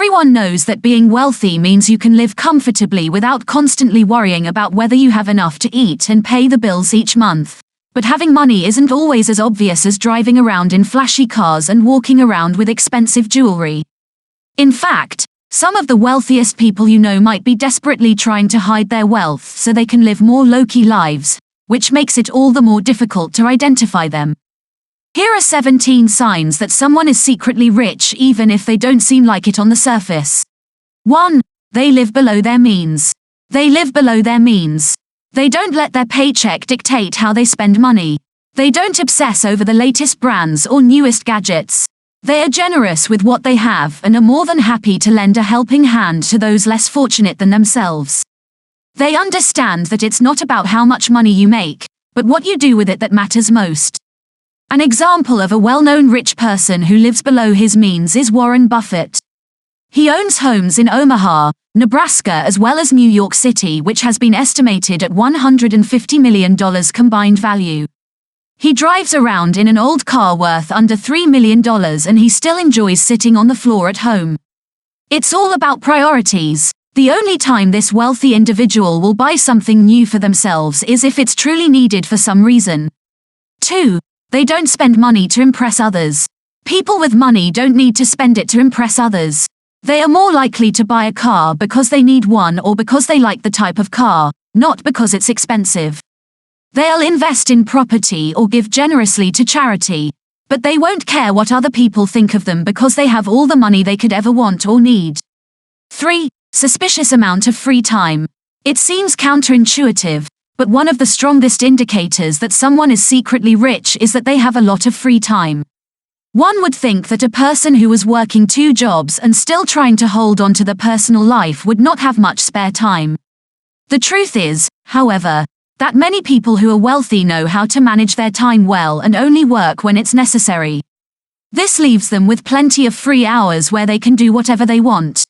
Everyone knows that being wealthy means you can live comfortably without constantly worrying about whether you have enough to eat and pay the bills each month. But having money isn't always as obvious as driving around in flashy cars and walking around with expensive jewelry. In fact, some of the wealthiest people you know might be desperately trying to hide their wealth so they can live more low-key lives, which makes it all the more difficult to identify them. Here are 17 signs that someone is secretly rich even if they don't seem like it on the surface. 1. They live below their means. They live below their means. They don't let their paycheck dictate how they spend money. They don't obsess over the latest brands or newest gadgets. They are generous with what they have and are more than happy to lend a helping hand to those less fortunate than themselves. They understand that it's not about how much money you make, but what you do with it that matters most. An example of a well-known rich person who lives below his means is Warren Buffett. He owns homes in Omaha, Nebraska as well as New York City, which has been estimated at $150 million combined value. He drives around in an old car worth under $3 million and he still enjoys sitting on the floor at home. It's all about priorities. The only time this wealthy individual will buy something new for themselves is if it's truly needed for some reason. 2. They don't spend money to impress others. People with money don't need to spend it to impress others. They are more likely to buy a car because they need one or because they like the type of car, not because it's expensive. They'll invest in property or give generously to charity, but they won't care what other people think of them because they have all the money they could ever want or need. 3. Suspicious amount of free time. It seems counterintuitive, but one of the strongest indicators that someone is secretly rich is that they have a lot of free time. One would think that a person who was working 2 jobs and still trying to hold on to their personal life would not have much spare time. The truth is, however, that many people who are wealthy know how to manage their time well and only work when it's necessary. This leaves them with plenty of free hours where they can do whatever they want.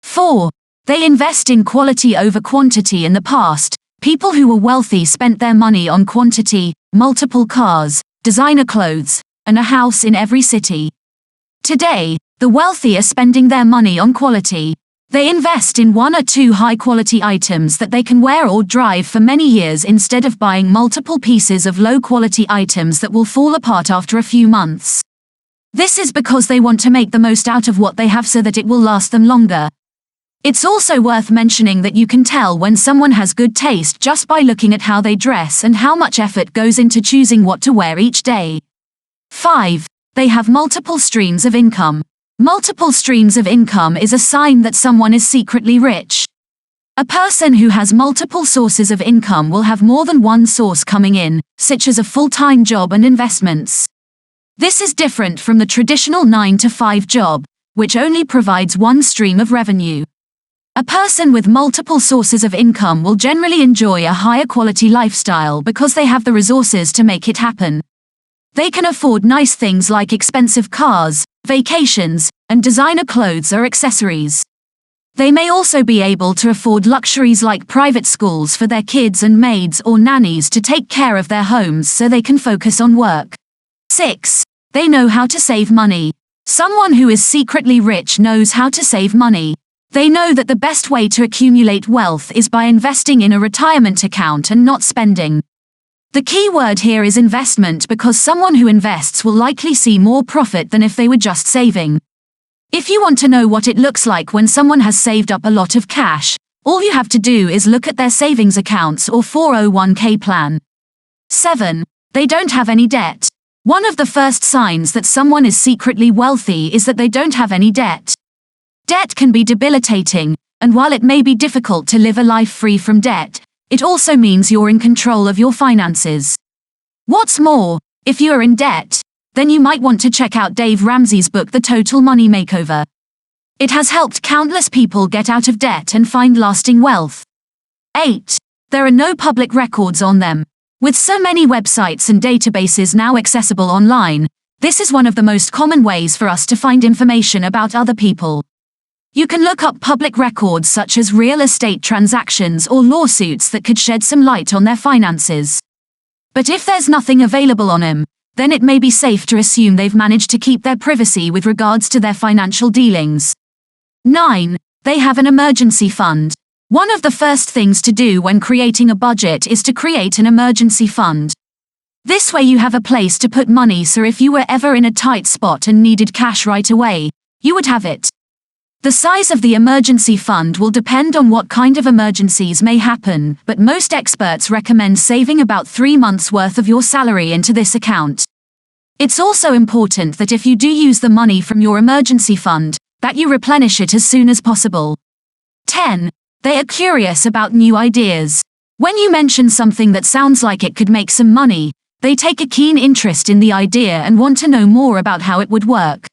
4. They invest in quality over quantity. In the past, people who were wealthy spent their money on quantity, multiple cars, designer clothes, and a house in every city. Today, the wealthy are spending their money on quality. They invest in 1 or 2 high-quality items that they can wear or drive for many years instead of buying multiple pieces of low-quality items that will fall apart after a few months. This is because they want to make the most out of what they have so that it will last them longer. It's also worth mentioning that you can tell when someone has good taste just by looking at how they dress and how much effort goes into choosing what to wear each day. 5. They have multiple streams of income. Multiple streams of income is a sign that someone is secretly rich. A person who has multiple sources of income will have more than one source coming in, such as a full-time job and investments. This is different from the traditional 9-to-5 job, which only provides one stream of revenue. A person with multiple sources of income will generally enjoy a higher quality lifestyle because they have the resources to make it happen. They can afford nice things like expensive cars, vacations, and designer clothes or accessories. They may also be able to afford luxuries like private schools for their kids and maids or nannies to take care of their homes so they can focus on work. 6. They know how to save money. Someone who is secretly rich knows how to save money. They know that the best way to accumulate wealth is by investing in a retirement account and not spending. The key word here is investment because someone who invests will likely see more profit than if they were just saving. If you want to know what it looks like when someone has saved up a lot of cash, all you have to do is look at their savings accounts or 401k plan. 7. They don't have any debt. One of the first signs that someone is secretly wealthy is that they don't have any debt. Debt can be debilitating, and while it may be difficult to live a life free from debt, it also means you're in control of your finances. What's more, if you are in debt, then you might want to check out Dave Ramsey's book The Total Money Makeover. It has helped countless people get out of debt and find lasting wealth. 8. There are no public records on them. With so many websites and databases now accessible online, this is one of the most common ways for us to find information about other people. You can look up public records such as real estate transactions or lawsuits that could shed some light on their finances. But if there's nothing available on them, then it may be safe to assume they've managed to keep their privacy with regards to their financial dealings. 9. They have an emergency fund. One of the first things to do when creating a budget is to create an emergency fund. This way you have a place to put money, so if you were ever in a tight spot and needed cash right away, you would have it. The size of the emergency fund will depend on what kind of emergencies may happen, but most experts recommend saving about 3 months' worth of your salary into this account. It's also important that if you do use the money from your emergency fund, that you replenish it as soon as possible. 10. They are curious about new ideas. When you mention something that sounds like it could make some money, they take a keen interest in the idea and want to know more about how it would work.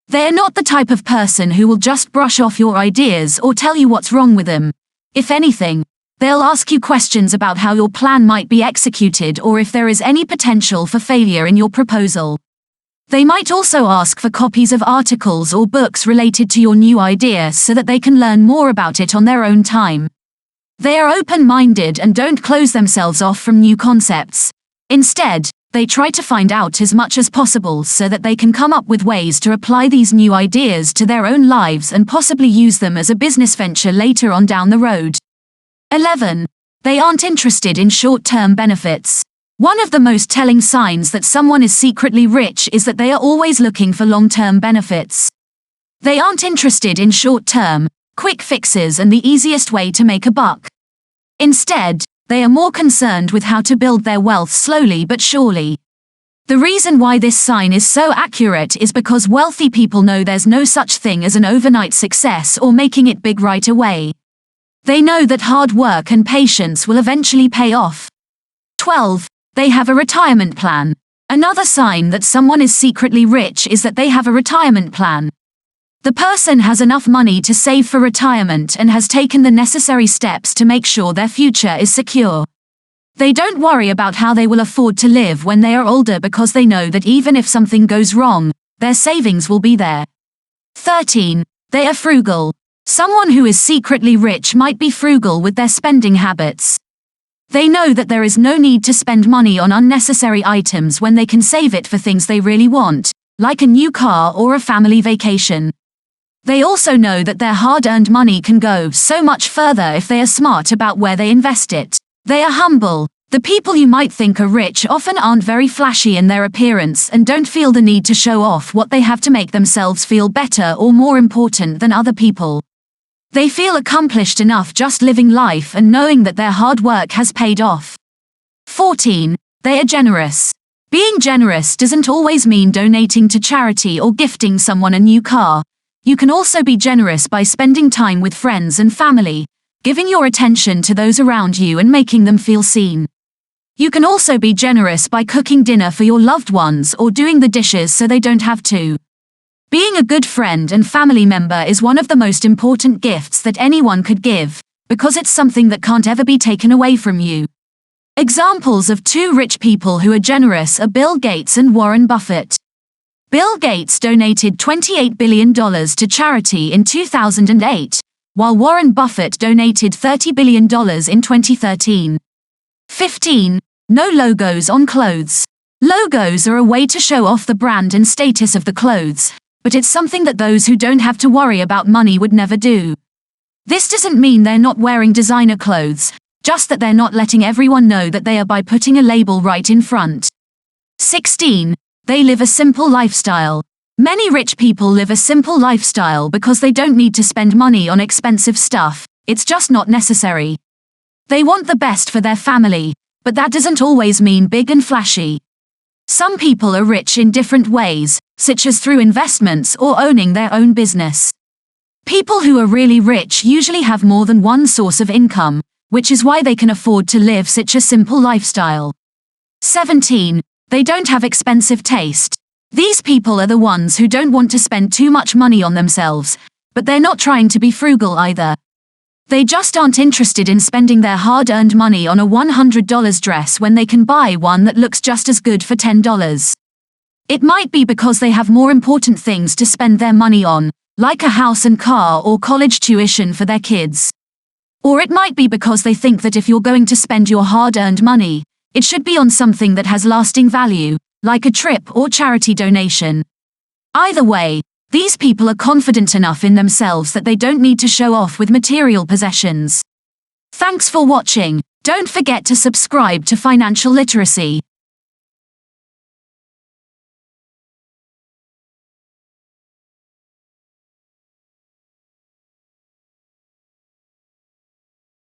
They are not the type of person who will just brush off your ideas or tell you what's wrong with them. If anything, they'll ask you questions about how your plan might be executed or if there is any potential for failure in your proposal. They might also ask for copies of articles or books related to your new idea so that they can learn more about it on their own time. They are open-minded and don't close themselves off from new concepts. Instead, they try to find out as much as possible so that they can come up with ways to apply these new ideas to their own lives and possibly use them as a business venture later on down the road. 11. They aren't interested in short-term benefits. One of the most telling signs that someone is secretly rich is that they are always looking for long-term benefits. They aren't interested in short-term, quick fixes and the easiest way to make a buck. Instead, they are more concerned with how to build their wealth slowly but surely. The reason why this sign is so accurate is because wealthy people know there's no such thing as an overnight success or making it big right away. They know that hard work and patience will eventually pay off. 12. They have a retirement plan. Another sign that someone is secretly rich is that they have a retirement plan. The person has enough money to save for retirement and has taken the necessary steps to make sure their future is secure. They don't worry about how they will afford to live when they are older because they know that even if something goes wrong, their savings will be there. 13. They are frugal. Someone who is secretly rich might be frugal with their spending habits. They know that there is no need to spend money on unnecessary items when they can save it for things they really want, like a new car or a family vacation. They also know that their hard-earned money can go so much further if they are smart about where they invest it. They are humble. The people you might think are rich often aren't very flashy in their appearance and don't feel the need to show off what they have to make themselves feel better or more important than other people. They feel accomplished enough just living life and knowing that their hard work has paid off. 14. They are generous. Being generous doesn't always mean donating to charity or gifting someone a new car. You can also be generous by spending time with friends and family, giving your attention to those around you and making them feel seen. You can also be generous by cooking dinner for your loved ones or doing the dishes so they don't have to. Being a good friend and family member is one of the most important gifts that anyone could give, because it's something that can't ever be taken away from you. Examples of two rich people who are generous are Bill Gates and Warren Buffett. Bill Gates donated $28 billion to charity in 2008, while Warren Buffett donated $30 billion in 2013. 15. No logos on clothes. Logos are a way to show off the brand and status of the clothes, but it's something that those who don't have to worry about money would never do. This doesn't mean they're not wearing designer clothes, just that they're not letting everyone know that they are by putting a label right in front. 16. They live a simple lifestyle. Many rich people live a simple lifestyle because they don't need to spend money on expensive stuff, it's just not necessary. They want the best for their family, but that doesn't always mean big and flashy. Some people are rich in different ways, such as through investments or owning their own business. People who are really rich usually have more than one source of income, which is why they can afford to live such a simple lifestyle. 17. They don't have expensive taste. These people are the ones who don't want to spend too much money on themselves, but they're not trying to be frugal either. They just aren't interested in spending their hard-earned money on a $100 dress when they can buy one that looks just as good for $10. It might be because they have more important things to spend their money on, like a house and car or college tuition for their kids. Or it might be because they think that if you're going to spend your hard-earned money, it should be on something that has lasting value, like a trip or charity donation. Either way, These people are confident enough in themselves that they don't need to show off with material possessions. Thanks for watching. Don't forget to subscribe to Financial Literacy.